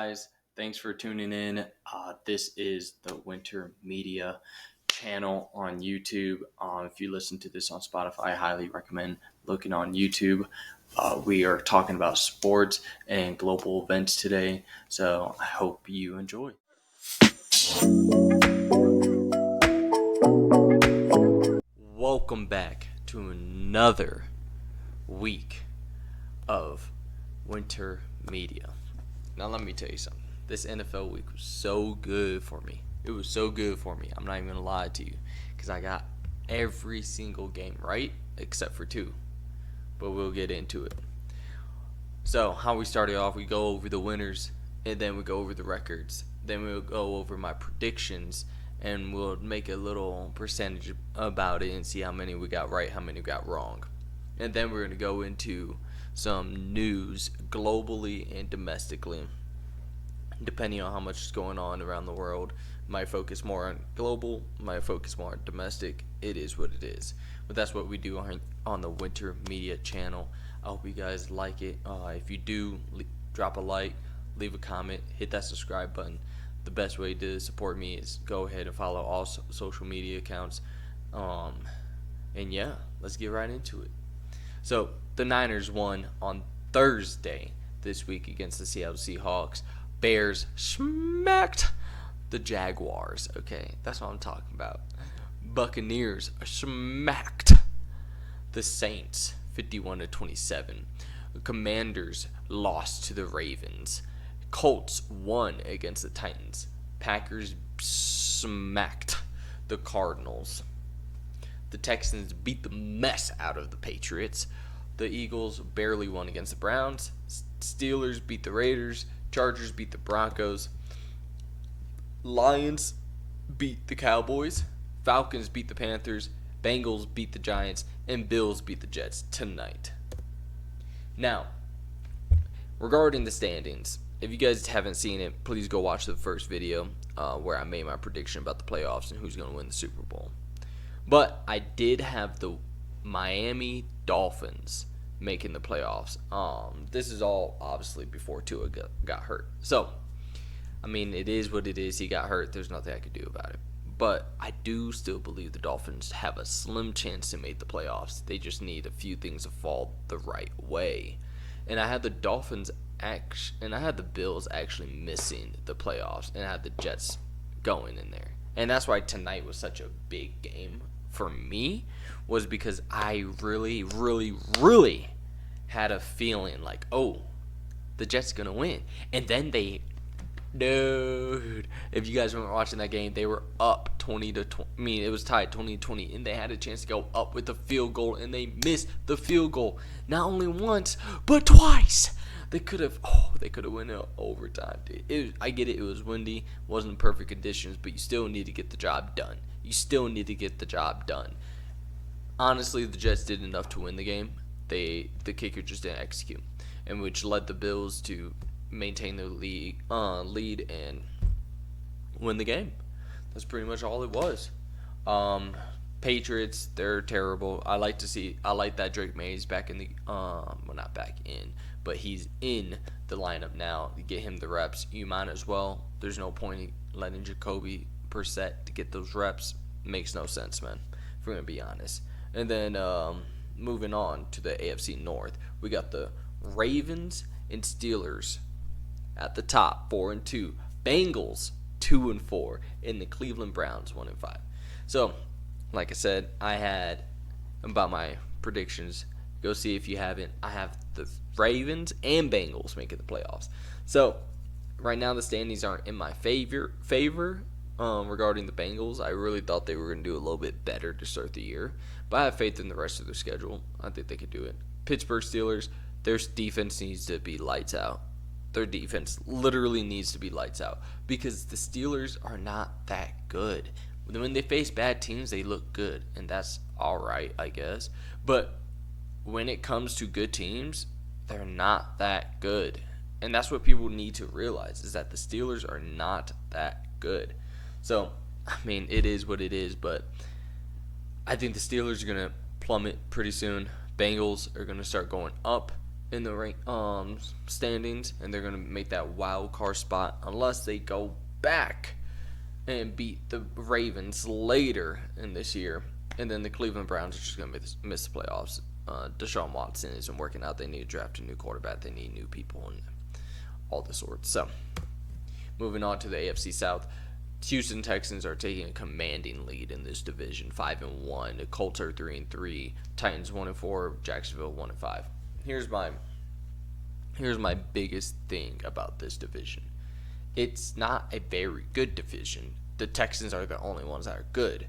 guys? Thanks for tuning in. This is the Winter Media channel on YouTube. If you listen to this on Spotify, I highly recommend looking on YouTube. We are talking about sports and global events today, so I hope you enjoy. Welcome back to another week of Winter Media. Now let me tell you something. This NFL week was so good for me. It was so good for me. I'm not even going to lie to you because I got every single game right except for two. But we'll get into it. So how we started off, we go over the winners and then we go over the records. Then we'll go over my predictions and we'll make a little percentage about it and see how many we got right, how many we got wrong. And then we're going to go into some news globally and domestically, depending on how much is going on around the world. Might focus more on global, might focus more on domestic. It is what it is. But that's what we do on the Winter Media channel. I hope you guys like it. If you do, drop a like, leave a comment, hit that subscribe button. The best way to support me is go ahead and follow all social media accounts. And yeah, let's get right into it. So the Niners won on Thursday this week against the Seattle Seahawks. Bears smacked the Jaguars. Okay, that's what I'm talking about. Buccaneers smacked the Saints 51-27. Commanders lost to the Ravens. Colts won against the Titans. Packers smacked the Cardinals. The Texans beat the mess out of the Patriots. The Eagles barely won against the Browns. Steelers beat the Raiders. Chargers beat the Broncos. Lions beat the Cowboys. Falcons beat the Panthers. Bengals beat the Giants. And Bills beat the Jets tonight. Now, regarding the standings, if you guys haven't seen it, please go watch the first video where I made my prediction about the playoffs and who's going to win the Super Bowl. But I did have the Miami Dolphins making the playoffs. This is all obviously before Tua got hurt. So, I mean, it is what it is. He got hurt. There's nothing I could do about it. But I do still believe the Dolphins have a slim chance to make the playoffs. They just need a few things to fall the right way. And I had the and I had the Bills actually missing the playoffs, and I had the Jets going in there. And that's why tonight was such a big game for me, was because I really, really, really had a feeling like, oh, the Jets going to win. And then dude, if you guys weren't watching that game, they were up 20-20. I mean, it was tied 20-20, and they had a chance to go up with the field goal, and they missed the field goal. Not only once, but twice. They could have won it overtime, dude. I get it. It was windy, wasn't perfect conditions, but you still need to get the job done. Honestly, the Jets did enough to win the game. The kicker just didn't execute, and which led the Bills to maintain their lead and win the game. That's pretty much all it was. Patriots, they're terrible. I like that Drake May's back in the not back in, but he's in the lineup now. You get him the reps. You might as well. There's no point in letting Jacoby Brissett to get those reps. Makes no sense, man, if we're gonna be honest. And then moving on to the AFC North, we got the Ravens and Steelers at the top, 4-2. Bengals 2-4, and the Cleveland Browns 1-5. So, like I said, I had about my predictions. Go see if you haven't. I have the Ravens and Bengals making the playoffs. So, right now the standings aren't in my favor. Regarding the Bengals, I really thought they were going to do a little bit better to start the year, but I have faith in the rest of their schedule. I think they could do it. Pittsburgh Steelers, their defense needs to be lights out. Their defense literally needs to be lights out because the Steelers are not that good. When they face bad teams, they look good, and that's all right, I guess. But when it comes to good teams, they're not that good. And that's what people need to realize, is that the Steelers are not that good. So, I mean, it is what it is, but I think the Steelers are going to plummet pretty soon. Bengals are going to start going up, in the standings, and they're gonna make that wild card spot unless they go back and beat the Ravens later in this year, and then the Cleveland Browns are just gonna miss the playoffs. Deshaun Watson isn't working out. They need to draft a new quarterback. They need new people and all the sorts. So, moving on to the AFC South. Houston Texans are taking a commanding lead in this division, 5-1. The Colts are 3-3. Titans 1-4. Jacksonville 1-5. Here's my biggest thing about this division. It's not a very good division. The Texans are the only ones that are good.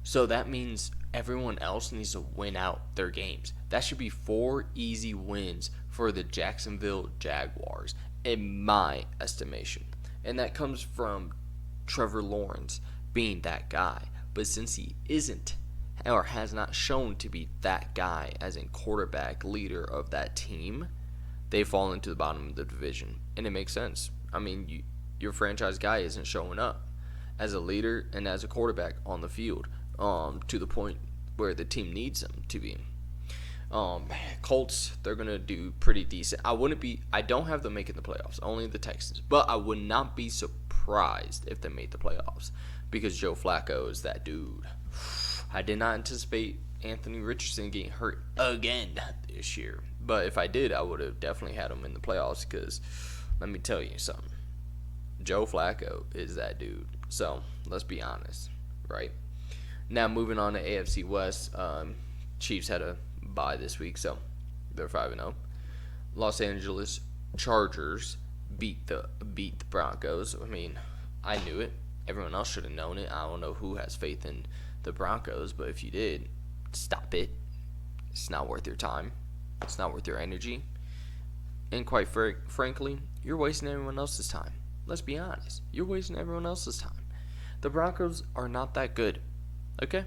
So that means everyone else needs to win out their games. That should be 4 easy wins for the Jacksonville Jaguars, in my estimation. And that comes from Trevor Lawrence being that guy. But since he isn't, or has not shown to be that guy as a quarterback leader of that team, they fall into the bottom of the division. And it makes sense. I mean, your franchise guy isn't showing up as a leader and as a quarterback on the field to the point where the team needs him to be. Colts, they're going to do pretty decent. I don't have them making the playoffs, only the Texans. But I would not be surprised if they made the playoffs because Joe Flacco is that dude. I did not anticipate Anthony Richardson getting hurt again this year. But if I did, I would have definitely had him in the playoffs because let me tell you something. Joe Flacco is that dude. So, let's be honest, right? Now, moving on to AFC West, Chiefs had a bye this week, so they're 5-0. Los Angeles Chargers beat the Broncos. I mean, I knew it. Everyone else should have known it. I don't know who has faith in the Broncos, but if you did, stop it. It's not worth your time. It's not worth your energy. And quite frankly, you're wasting everyone else's time. Let's be honest. You're wasting everyone else's time. The Broncos are not that good. Okay?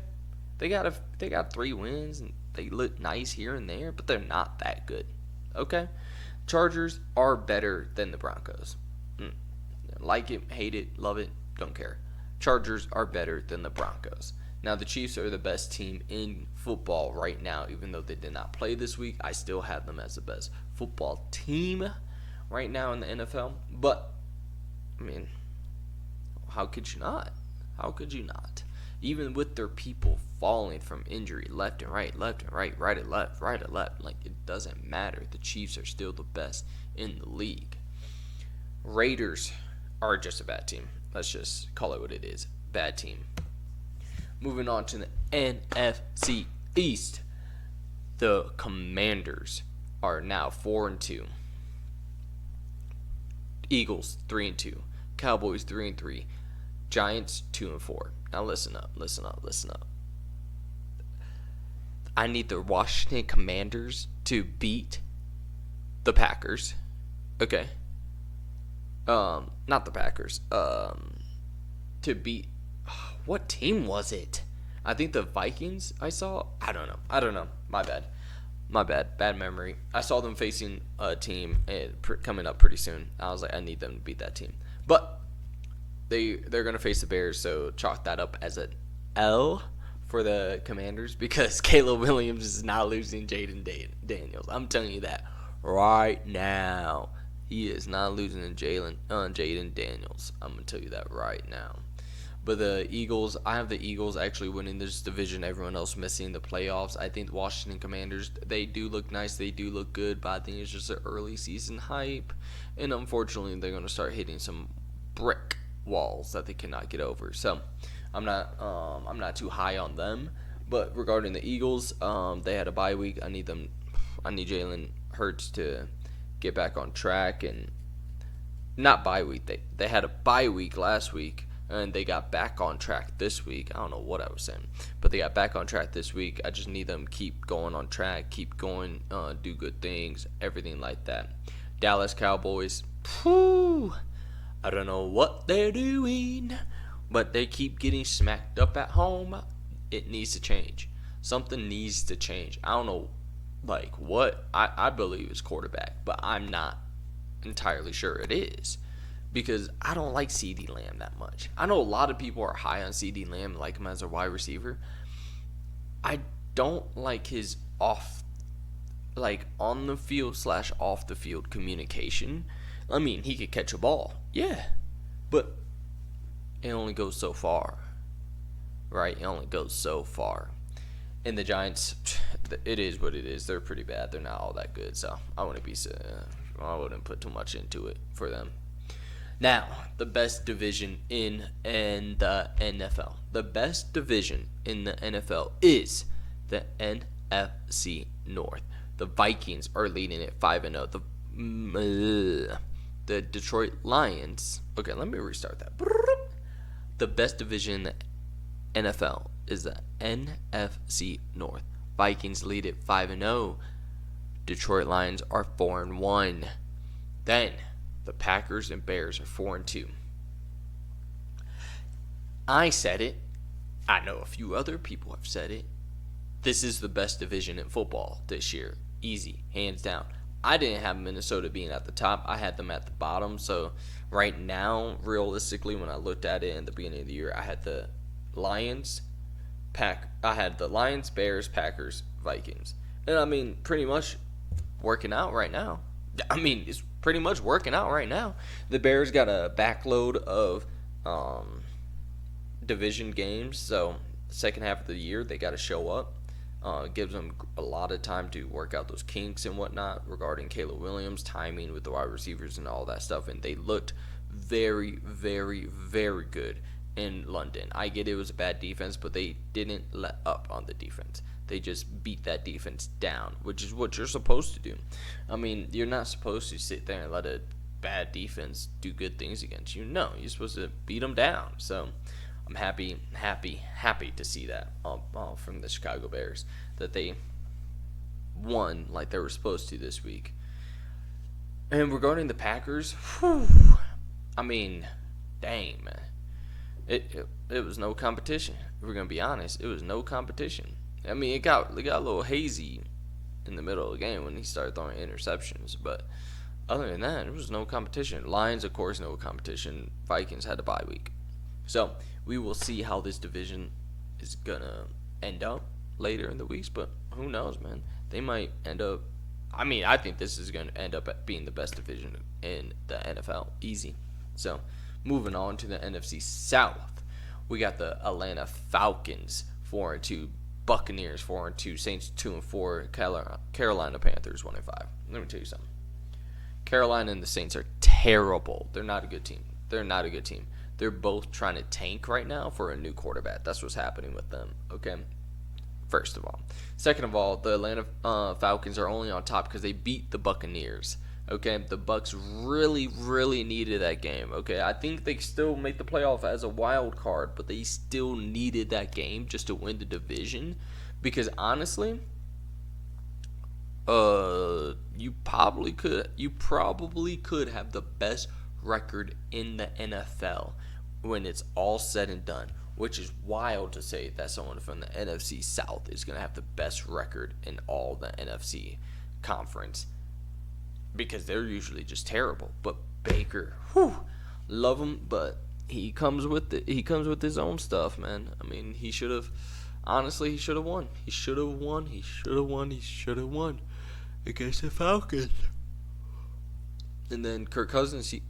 They got 3 wins and they look nice here and there, but they're not that good. Okay? Chargers are better than the Broncos. Like it, hate it, love it, don't care. Chargers are better than the Broncos. Now, the Chiefs are the best team in football right now. Even though they did not play this week, I still have them as the best football team right now in the NFL. But, I mean, how could you not? How could you not? Even with their people falling from injury left and right, right and left, right and left. Like, it doesn't matter. The Chiefs are still the best in the league. Raiders are just a bad team. Let's just call it what it is. Bad team. Moving on to the NFC East. The Commanders are now 4-2. Eagles 3-2. Cowboys 3-3. Giants 2-4. Now listen up. I need the Washington Commanders to beat the Packers. Okay. Not the Packers. To beat, what team was it? I think the Vikings I saw. I don't know. My bad. Bad memory. I saw them facing a team coming up pretty soon. I was like, I need them to beat that team. But they're going to face the Bears, so chalk that up as an L for the Commanders because Caleb Williams is not losing Jaden Daniels. I'm telling you that right now. He is not losing to Jaden Daniels. I'm going to tell you that right now. But the Eagles, I have the Eagles actually winning this division. Everyone else missing the playoffs. I think the Washington Commanders, they do look nice. They do look good. But I think it's just an early season hype. And unfortunately, they're going to start hitting some brick walls that they cannot get over. So I'm not too high on them. But regarding the Eagles, they had a bye week. I need Jalen Hurts to get back on track. And not bye week. They had a bye week last week. And they got back on track this week. I don't know what I was saying. But they got back on track this week. I just need them to keep going on track. Keep going. Do good things. Everything like that. Dallas Cowboys. I don't know what they're doing. But they keep getting smacked up at home. It needs to change. Something needs to change. I don't know like what. I believe it's quarterback. But I'm not entirely sure it is. Because I don't like CeeDee Lamb that much. I know a lot of people are high on CeeDee Lamb, like him as a wide receiver. I don't like his like on the field / off the field communication. I mean, he could catch a ball, yeah, but it only goes so far, right? It only goes so far. And the Giants, it is what it is. They're pretty bad. They're not all that good, so I wouldn't put too much into it for them. Now, the best division in the NFL. The best division in the NFL is the NFC North. The Vikings are leading it 5-0. The Detroit Lions. Okay, let me restart that. The best division in the NFL is the NFC North. Vikings lead it 5-0. Detroit Lions are 4-1. Then the Packers and Bears are 4-2. I said it. I know a few other people have said it. This is the best division in football this year. Easy, hands down. I didn't have Minnesota being at the top. I had them at the bottom. So right now, realistically, when I looked at it in the beginning of the year, I had the Lions, Bears, Packers, Vikings. And I mean, pretty much working out right now. I mean, it's pretty much working out right now. The Bears got a backload of division games, so the second half of the year they got to show up. Gives them a lot of time to work out those kinks and whatnot regarding Caleb Williams, timing with the wide receivers and all that stuff. And they looked very, very, very good in London. I get it was a bad defense, but they didn't let up on the defense. They just beat that defense down, which is what you're supposed to do. I mean, you're not supposed to sit there and let a bad defense do good things against you. No, you're supposed to beat them down. So I'm happy to see that from the Chicago Bears, that they won like they were supposed to this week. And regarding the Packers, I mean, dang, man. It was no competition. If we're going to be honest, it was no competition. I mean, it got a little hazy in the middle of the game when he started throwing interceptions, but other than that, it was no competition. Lions, of course, no competition. Vikings had a bye week. So we will see how this division is going to end up later in the weeks, but who knows, man. They might end up, I mean, I think this is going to end up being the best division in the NFL. Easy. So moving on to the NFC South, we got the Atlanta Falcons 4-2, Buccaneers 4-2, Saints 2-4, Carolina Panthers 1-5. Let me tell you something. Carolina and the Saints are terrible. They're not a good team. They're both trying to tank right now for a new quarterback. That's what's happening with them, okay? First of all. Second of all, the Atlanta Falcons are only on top because they beat the Buccaneers, okay? The Bucs really, really needed that game, okay? I think they still make the playoff as a wild card, but they still needed that game just to win the division because, honestly, you probably could have the best record in the NFL when it's all said and done, which is wild to say that someone from the NFC South is going to have the best record in all the NFC conference because they're usually just terrible. But Baker, love him, but he comes with his own stuff, man. I mean, he should have won. He should have won against the Falcons. And then Kirk Cousins, he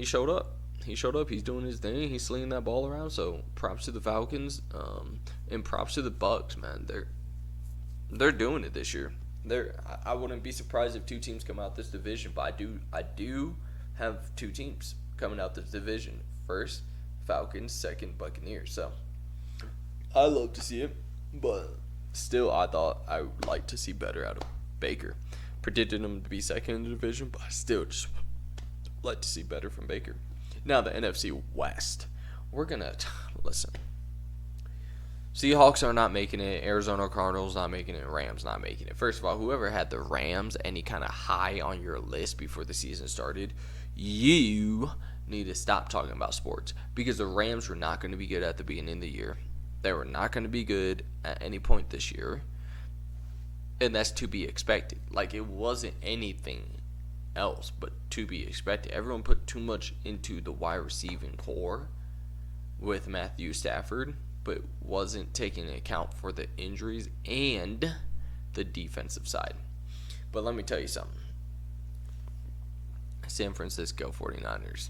showed up. He's doing his thing. He's slinging that ball around. So props to the Falcons, and props to the Bucs, man. They're doing it this year. I wouldn't be surprised if two teams come out this division, but I do have two teams coming out this division. First, Falcons. Second, Buccaneers. So I love to see it, but still, I thought I would like to see better out of Baker. Predicted him to be second in the division, but I still just like to see better from Baker. Now the NFC West. We're going to listen. Seahawks are not making it. Arizona Cardinals not making it. Rams not making it. First of all, whoever had the Rams any kind of high on your list before the season started, you need to stop talking about sports because the Rams were not going to be good at the beginning of the year. They were not going to be good at any point this year. And that's to be expected. Like, it wasn't anything else but to be expected. Everyone put too much into the wide receiving core with Matthew Stafford, but wasn't taking into account for the injuries and the defensive side. But let me tell you something. San Francisco 49ers.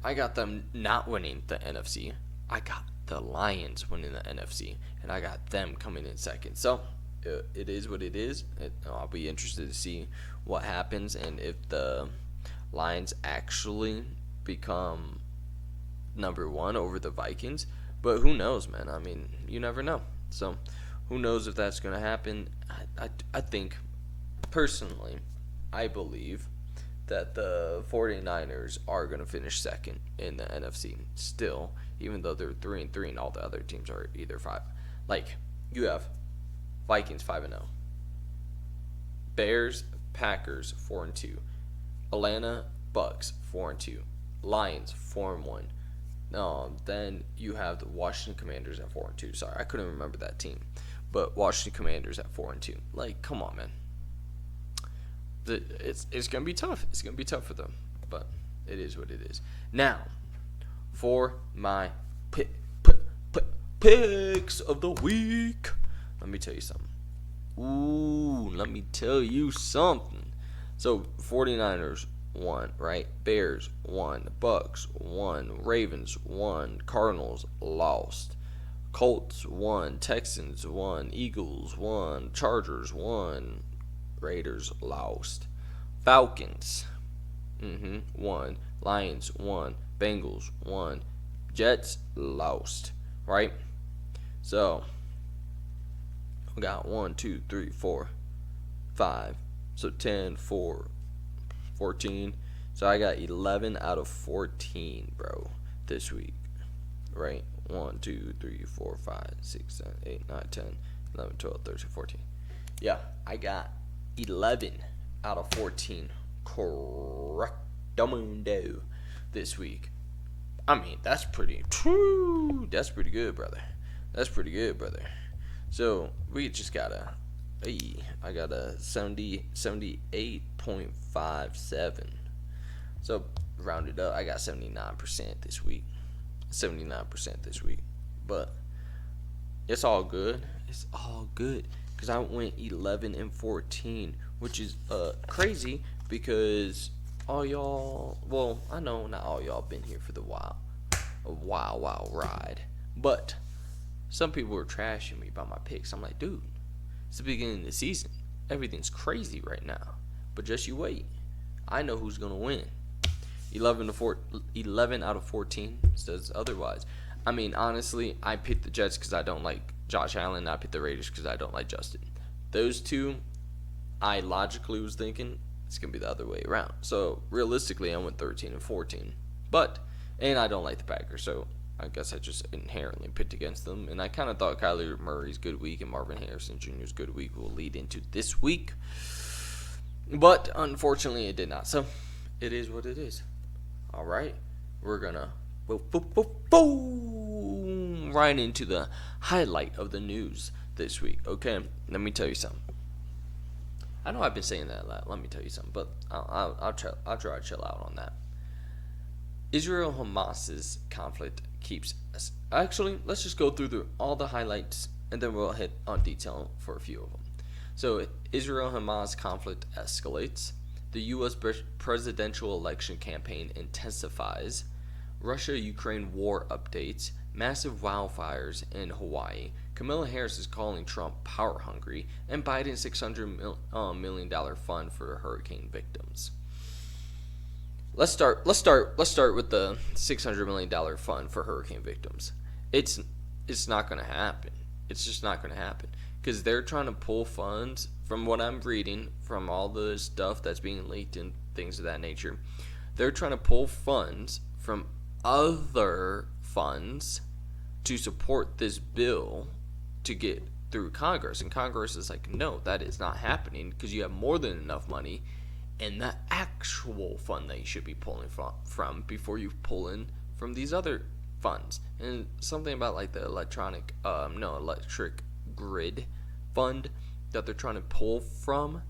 I got them not winning the NFC. I got the Lions winning the NFC, and I got them coming in second. So it is what it is. I'll be interested to see what happens and if the Lions actually become number one over the Vikings. But who knows, man? I mean, you never know. So who knows if that's going to happen? I think, personally, I believe that the 49ers are going to finish second in the NFC still, even though they're 3-3 and all the other teams are either 5. Like, you have Vikings 5-0, Bears, Packers 4-2, Atlanta Bucks 4-2, Lions 4-1. Then you have the Washington Commanders at 4-2. Sorry, I couldn't remember that team, but Washington Commanders at 4-2. Like, come on, man. It's gonna be tough. It's gonna be tough for them, but it is what it is. Now, for my picks of the week, let me tell you something. Let me tell you something. So 49ers won, right? Bears won, Bucks won, Ravens won, Cardinals lost, Colts won, Texans won, Eagles won, Chargers won, Raiders lost, Falcons won, Lions won, Bengals won, Jets lost, right? So we got 1, 2, 3, 4, 5. So 10, 4, 14. So I got 11 out of 14, bro, this week, right? 1, 2, 3, 4, 5, 6, 7, 8, 9, 10, 11, 12, 13, 14. Yeah, I got 11 out of 14 correctamundo this week. I mean, that's pretty good, brother. That's pretty good, brother. So we just got I got a 78.57. So rounded up, I got 79% this week. 79% this week. But it's all good. It's all good. Because I went 11-14, which is crazy because all y'all, well, I know not all y'all been here for the wild ride. But some people were trashing me about my picks. I'm like, dude, it's the beginning of the season. Everything's crazy right now. But just you wait. I know who's going to win. 11 out of 14 says otherwise. I mean, honestly, I picked the Jets because I don't like Josh Allen. I picked the Raiders because I don't like Justin. Those two, I logically was thinking it's going to be the other way around. So, realistically, I went 13-14. And I don't like the Packers, so I guess I just inherently picked against them. And I kind of thought Kyler Murray's good week and Marvin Harrison Jr.'s good week will lead into this week. But, unfortunately, it did not. So, it is what it is. All right. We're going to boom right into the highlight of the news this week. Okay, let me tell you something. I know I've been saying that a lot. Let me tell you something, but I'll try to chill out on that. Israel-Hamas's conflict keeps us. Actually, let's just go through all the highlights, and then we'll hit on detail for a few of them. So, Israel-Hamas conflict escalates. The U.S. presidential election campaign intensifies. Russia-Ukraine war updates. Massive wildfires in Hawaii. Kamala Harris is calling Trump power hungry, and Biden's $600 million fund for hurricane victims. Let's start with the $600 million fund for hurricane victims. It's not going to happen. It's just not going to happen because they're trying to pull funds from what I'm reading from all the stuff that's being leaked and things of that nature. They're trying to pull funds from other funds to support this bill to get through Congress. And Congress is like, no, that is not happening because you have more than enough money in the actual fund that you should be pulling from before you pull in from these other funds. And something about like the electric grid fund that they're trying to pull from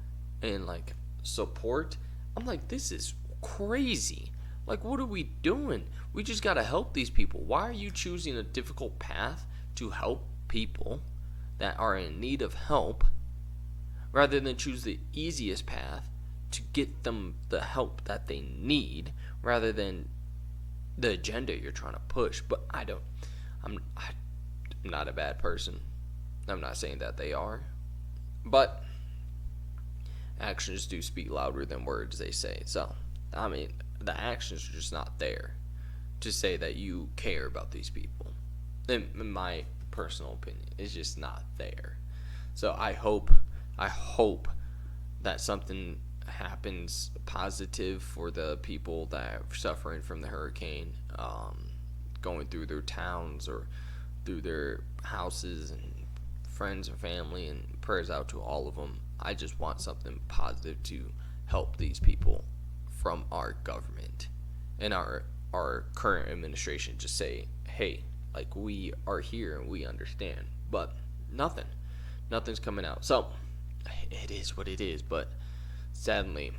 and like support. I'm like, this is crazy. Like, what are we doing? We just got to help these people. Why are you choosing a difficult path to help people that are in need of help rather than choose the easiest path to get them the help that they need, rather than the agenda you're trying to push. But I'm not a bad person. I'm not saying that they are, but actions do speak louder than words, they say. So, I mean, the actions are just not there to say that you care about these people. In my personal opinion, it's just not there. So I hope that something happens positive for the people that are suffering from the hurricane, going through their towns or through their houses, and friends and family, and prayers out to all of them. I just want something positive to help these people from our government and our current administration. Just say, hey, like, we are here and we understand, but nothing's coming out. So it is what it is, but sadly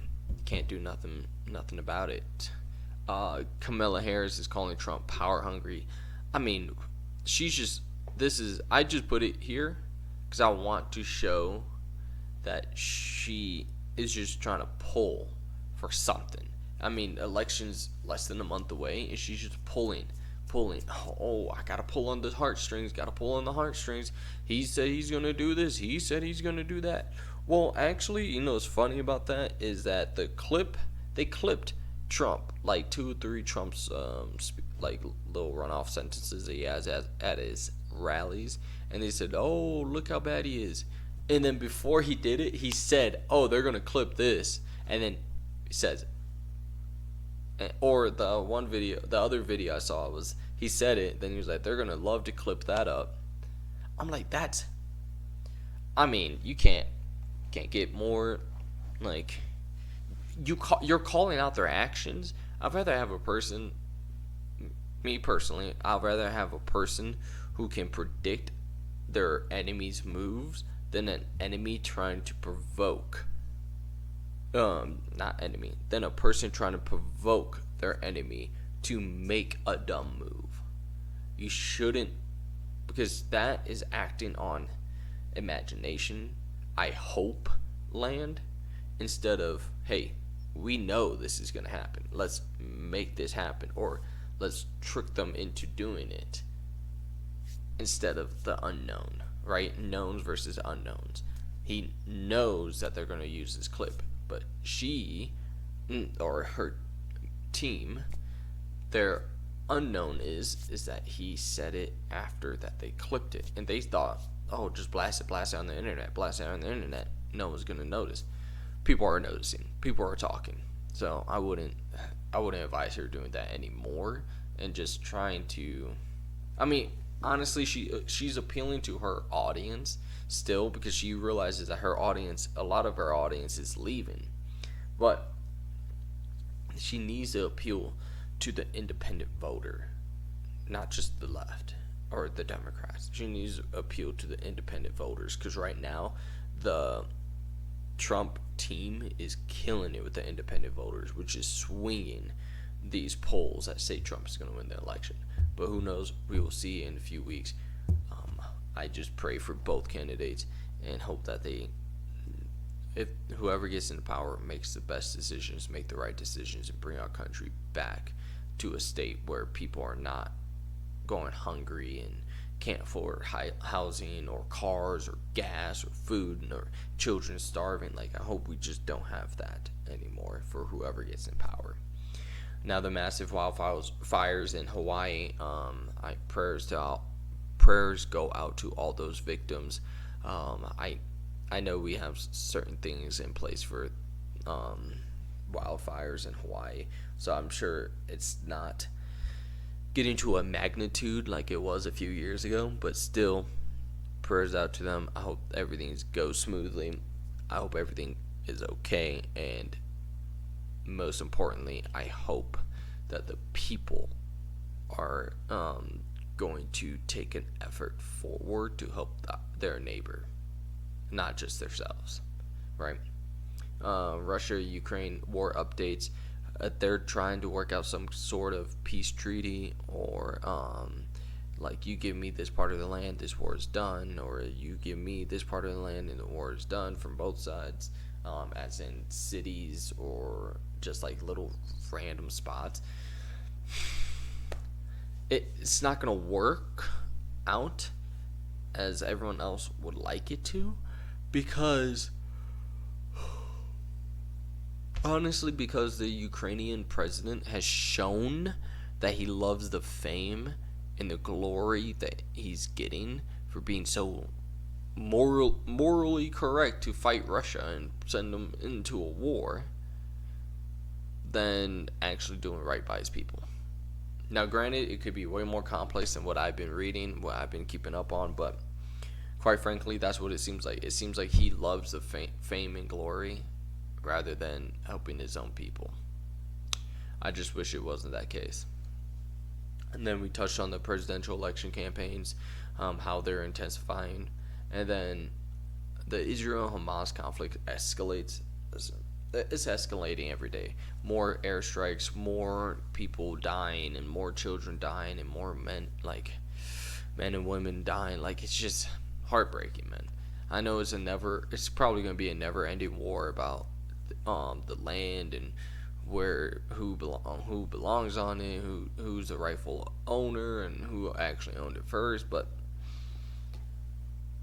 can't do nothing about it. Kamala Harris is calling Trump power hungry. I mean, I just put it here because I want to show that she is just trying to pull for something. I mean, election's less than a month away, and she's just pulling. Oh, I gotta pull on the heartstrings. He said he's gonna do this. He said he's gonna do that. Well, actually, what's funny about that is that they clipped Trump, like 2 or 3 Trump's like little runoff sentences that he has at his rallies, and they said, "Oh, look how bad he is." And then before he did it, he said, "Oh, they're gonna clip this," and then he says, or the other video I saw was he said it, then he was like, "They're gonna love to clip that up." I'm like, you can't get more, like, you're calling out their actions. I'd rather have a person, me personally, I'd rather have a person who can predict their enemy's moves than an enemy trying to provoke, than a person trying to provoke their enemy to make a dumb move. You shouldn't, because that is acting on imagination, I hope, land, instead of, hey, we know this is going to happen, let's make this happen, or let's trick them into doing it, instead of the unknown, right? Knowns versus unknowns. He knows that they're going to use this clip, but she, or her team, their unknown is that he said it after that they clipped it, and they thought, oh, just blast it on the internet, no one's going to notice. People are noticing, people are talking. So I wouldn't advise her doing that anymore, and just trying to, honestly, she's appealing to her audience still, because she realizes that a lot of her audience is leaving, but she needs to appeal to the independent voter, not just the left or the Democrats. She needs to appeal to the independent voters, because right now the Trump team is killing it with the independent voters, which is swinging these polls that say Trump is going to win the election. But who knows? We will see in a few weeks. I just pray for both candidates and hope that if whoever gets into power makes the best decisions, make the right decisions, and bring our country back to a state where people are not going hungry and can't afford housing or cars or gas or food, or children starving. Like, I hope we just don't have that anymore for whoever gets in power. Now, the massive wildfires in Hawaii, prayers go out to all those victims. I know we have certain things in place for wildfires in Hawaii, so I'm sure it's not getting to a magnitude like it was a few years ago, but still, prayers out to them. I hope everything goes smoothly. I hope everything is okay, and most importantly, I hope that the people are going to take an effort forward to help their neighbor, not just themselves, right? Russia-Ukraine war updates. They're trying to work out some sort of peace treaty or Like, you give me this part of the land, this war is done, or you give me this part of the land and the war is done from both sides, as in cities or just like little random spots. It's not gonna work out as everyone else would like it to, because honestly, because the Ukrainian president has shown that he loves the fame and the glory that he's getting for being so morally correct to fight Russia and send them into a war, than actually doing right by his people. Now, granted, it could be way more complex than what I've been reading, what I've been keeping up on, but quite frankly, that's what it seems like. It seems like he loves the fame and glory rather than helping his own people. I just wish it wasn't that case. And then we touched on the presidential election campaigns, how they're intensifying. And then the Israel-Hamas conflict escalates. It's escalating every day. More airstrikes, more people dying, and more children dying, and more men and women dying. Like, it's just heartbreaking, man. I know it's probably going to be a never-ending war about the land and who belongs on it, who's the rightful owner, and who actually owned it first. But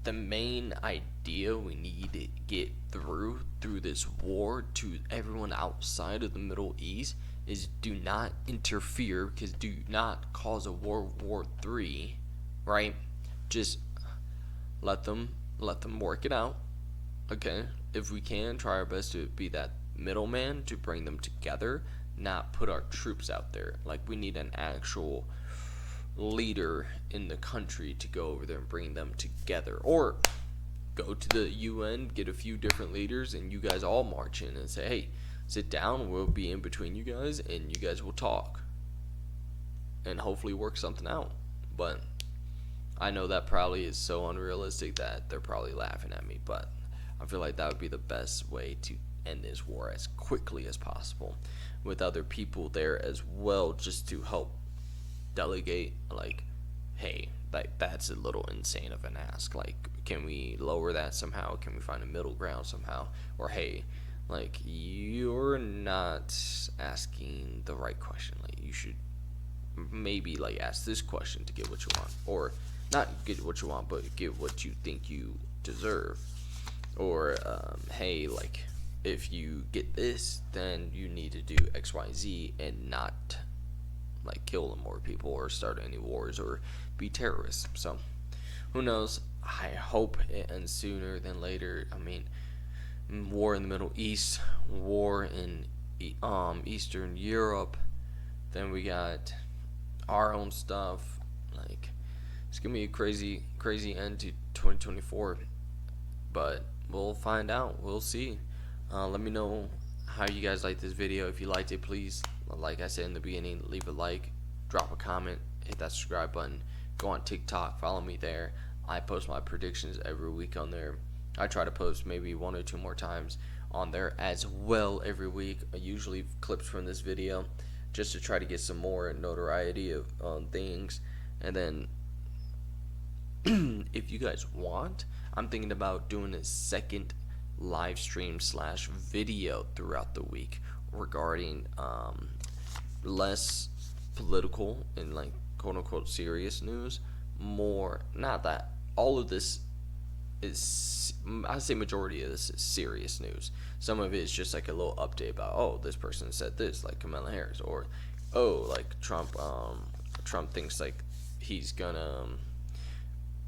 the main idea we need to get through this war to everyone outside of the Middle East is, do not interfere, because do not cause a World War III, right? Just let them work it out. Okay, if we can, try our best to be that middleman to bring them together, not put our troops out there. Like, we need an actual leader in the country to go over there and bring them together, or go to the UN, get a few different leaders, and you guys all march in and say, hey, sit down, we'll be in between you guys, and you guys will talk and hopefully work something out. But I know that probably is so unrealistic that they're probably laughing at me, but I feel like that would be the best way to end this war as quickly as possible, with other people there as well, just to help delegate, like, hey, that's a little insane of an ask. Like, can we lower that somehow? Can we find a middle ground somehow? Or, hey, like, you're not asking the right question. Like, you should maybe, like, ask this question to get what you want, or not get what you want, but get what you think you deserve. Or, hey, like, if you get this, then you need to do XYZ, and not, like, kill more people or start any wars or be terrorists. So, who knows? I hope it ends sooner than later. I mean, war in the Middle East, war in Eastern Europe, then we got our own stuff. Like, it's gonna be a crazy end to 2024, but we'll find out. We'll see. Let me know how you guys like this video. If you liked it, please, like I said in the beginning, leave a like, drop a comment, hit that subscribe button, go on TikTok, follow me there. I post my predictions every week on there. I try to post maybe 1 or 2 more times on there as well every week. I usually clips from this video, just to try to get some more notoriety of things. And then if you guys want, I'm thinking about doing a second live stream / video throughout the week regarding less political and, like, quote unquote serious news. More, not that all of this is, I'd say majority of this is serious news. Some of it is just like a little update about, oh, this person said this, like Kamala Harris, or oh, like Trump thinks like he's gonna,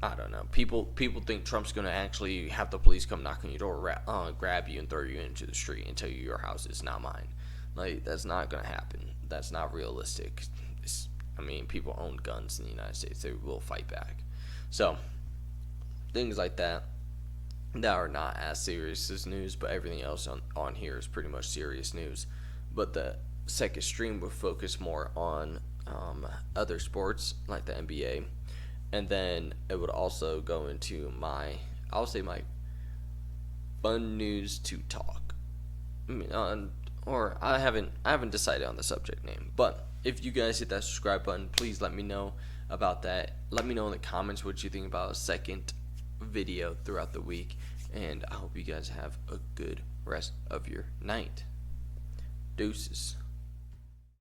I don't know, people think Trump's gonna actually have the police come knock on your door, grab you and throw you into the street and tell you your house is not mine. Like, that's not gonna happen. That's not realistic. I mean, people own guns in the United States. They will fight back. So, things like that are not as serious as news, but everything else on here is pretty much serious news. But the second stream will focus more on other sports, like the NBA. And then it would also go into my fun news to talk. I mean, or I haven't decided on the subject name, but if you guys hit that subscribe button, please let me know about that. Let me know in the comments what you think about a second video throughout the week, and I hope you guys have a good rest of your night. Deuces.